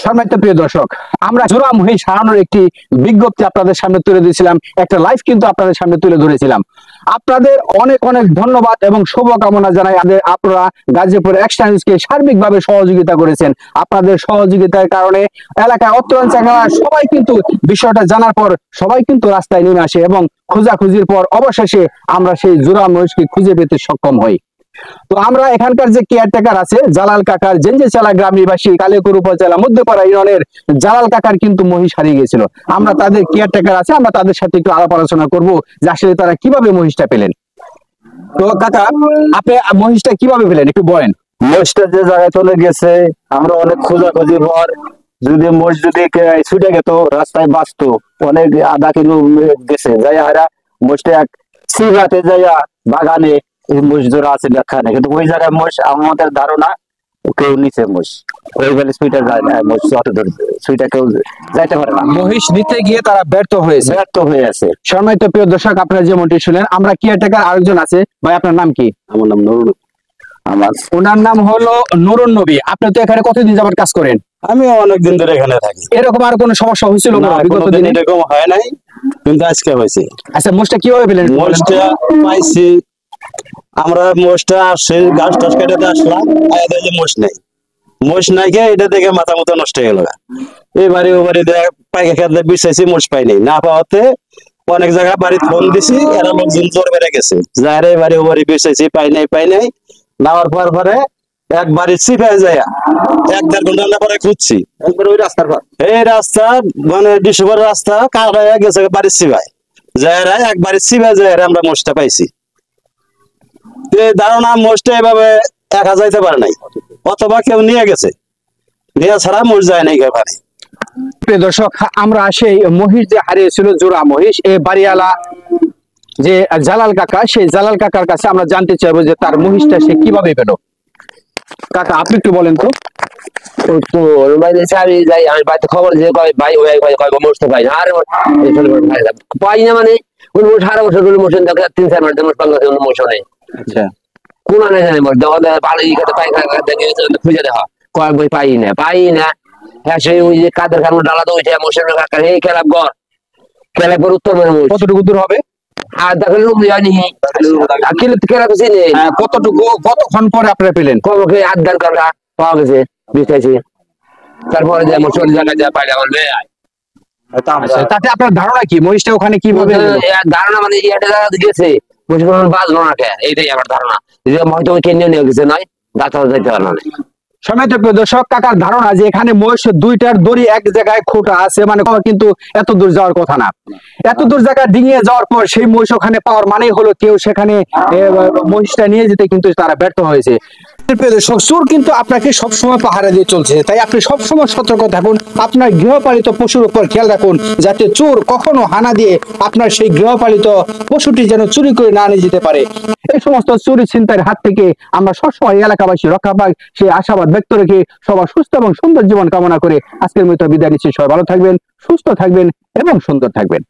সম্মানিত প্রিয় দর্শক, আমরা জোড়া মহিষ হারানোর একটি বিজ্ঞপ্তি আপনাদের সামনে তুলে দিয়েছিলাম, একটা লাইভ কিন্তু আপনাদের সামনে তুলে ধরেছিলাম। আপনাদের অনেক অনেক ধন্যবাদ এবং শুভকামনা জানাই। আপনারা গাজীপুর এক্সট্রা নিউজকে সার্বিকভাবে সহযোগিতা করেছেন। আপনাদের সহযোগিতার কারণে এলাকায় অঞ্চলের সবাই কিন্তু বিষয়টা জানার পর সবাই কিন্তু রাস্তায় নেমে আসে এবং খোঁজাখুঁজির পর অবশেষে আমরা সেই জোড়া মহিষকে খুঁজে পেতে সক্ষম হই। তো আমরা এখানকার যে কেয়ারটেকার আছে জালাল কাকার জেনজেচালা গ্রাম নিবাসী কালিয়াকৈর উপজেলা মধ্যপাড়া ইউনিয়নের জালাল কাকার কিন্তু মহিষ হারিয়ে গেছিল। আমরা তাদের কেয়ারটেকার আছে, আমরা তাদের সাথে একটু আলাপ আলোচনা করবো যে আসলে তারা কিভাবে মহিষটা পেলেন। তো কাকা, আপনি মহিষটা কিভাবে পেলেন একটু বলেন। মহিষটা যে জায়গায় চলে গেছে আমরা অনেক খোঁজাখুঁজির পর যদি মহিষ যদি ছুটে গেত রাস্তায় বাঁচতো অনেক আধা কিলো গেছে যাই হারা মহিষটা এক সিগাতে যাইয়া বাগানে মহিষ জোড়া আছে দেখানে, কিন্তু ওই জায়গায় মহিষ আমাদের ধারণা কেউ নিচে মহিষ ওই গেলে সুইটা যায় না, মহিষ অত দূর সুইটা কেউ যাইতে পারে না। মহিষ নিতে গিয়ে তারা ব্যর্থ হয়েছে। সম্মানিত প্রিয় দর্শক, আপনারা যেমনটি শুনলেন, আমরা কেয়ারটেকার আরেকজন আছে। ভাই, আপনার নাম কি? আমার নাম নুরুল। ওনার নাম হলো নুরুন নবী। আপনি তো এখানে কতদিন যাবত কাজ করেন? আমি অনেকদিন ধরে এখানে থাকি। এরকম আর কোনো সমস্যা হয়েছিল বিগত দিনে? এরকম হয় নাই, কিন্তু আজকে হয়েছে। আচ্ছা, মোষটা কিভাবে পেলেন? মোষটা পাইছি আমরা, মোষটা আসে গাছ টাছ কেটে আসলাম, মোষ নেই। মোষ নাই কে এটা দেখে মাথা মতো নষ্ট হয়ে গেল। এবারে ওবারে পাইকা খেতে বিশ্বাসী মোষ পাইনি, না পাওয়াতে অনেক জায়গায় বাড়িতে ফোন দিছি, এরা লোকজন জোর বেড়ে গেছে যারা এবারে ওবারে বিশ্বাসী পাই নাই নেওয়ার পরে একবারে চিপে যায় 1-1.5 ঘন্টা পরে খুঁজছি ওই রাস্তার পর এই রাস্তা মানে ডিসেম্বর রাস্তা কাটা হয়ে গেছে বাড়ির চিপায় যারা একবারে চিপে যায় আমরা মোষটা পাইছি। ধারণা মোষটা এভাবে একা যাইতে পারে নাই, অথবা কেউ নিয়ে গেছে, নিয়ে ছাড়া মোষ যায় নাই এখানে। প্রিয় দর্শক, আমরা সেই মহিষ যে হারিয়েছিল জোড়া মহিষ, এই বাড়িওয়ালা যে জালাল কাকা, সেই জালাল কাকার কাছে আমরা জানতে চাইবো যে তার মহিষটা সে কিভাবে পেল। কাকা, আপনি একটু বলেন তো। আমি যাই, আমি বাড়িতে খবর দিয়ে ভাই মোষ পাই না। আর পাই না মানে ওই মোষ 18 বছর মোশন দেখে 3-4 মাস মোষ পাঙ্গা মোশন নেই। আচ্ছা, কোন নেই জানি মোষ দোকান ভালো খুঁজে দেখা কয়েক বই পাই না। হ্যাঁ, সেই ওই যে কাদের খান ডালা তো ওইটা মোশের কাকার এই খেলাপ ঘর খেলাপুর উত্তর মানে মোষ কতটুকু দূর হবে? আর দেখেন জানি খেলাপ চিনি কতটুকু, কতক্ষণ পরে আপনারা পেলেন? কমকে 8-10 ঘন্টা পাওয়া গেছে বিছাইছি। তারপরে যে মোষ জায়গায় যা পাইলে আমার মেয়ে তাতে আপনার ধারণা কি মহিষটা ওখানে কিভাবে? ধারণা মানে এটা গেছে বাঁচলো না কে, এইটাই আমার ধারণা। হয়তো ওই কেন্দ্রে নিয়ে গেছে নয়, ডাক্তার যাইতে পারলো না। সম্মানিত প্রিয় দর্শক, কাকার ধারণা যে এখানে মহিষ দুইটার দড়ি এক জায়গায় খোটা আছে, মানে কিন্তু এত দূর যাওয়ার কথা না। এত দূর জায়গায় ডিঙিয়ে যাওয়ার পর সেই মহিষ ওখানে পাওয়ার মানেই হলো কেউ সেখানে মহিষটা নিয়ে যেতে কিন্তু তারা ব্যর্থ হয়েছে। চোর কিন্তু আপনাকে সবসময় পাহারা দিয়ে চলছে, তাই আপনি সবসময় সতর্ক থাকুন। আপনার গৃহপালিত পশুর উপর খেয়াল রাখুন যাতে চোর কখনো হানা দিয়ে আপনার সেই গৃহপালিত পশুটি যেন চুরি করে না নিয়ে যেতে পারে। এই সমস্ত চুরি ছিনতাইয়ের হাত থেকে আমরা সবসময় এলাকাবাসী রক্ষা পাই সেই আশাবাদ ব্যক্ত রেখে সবার সুস্থ এবং সুন্দর জীবন কামনা করে আজকের মতো বিদায় নিচ্ছি। সবাই ভালো থাকবেন, সুস্থ থাকবেন এবং সুন্দর থাকবেন।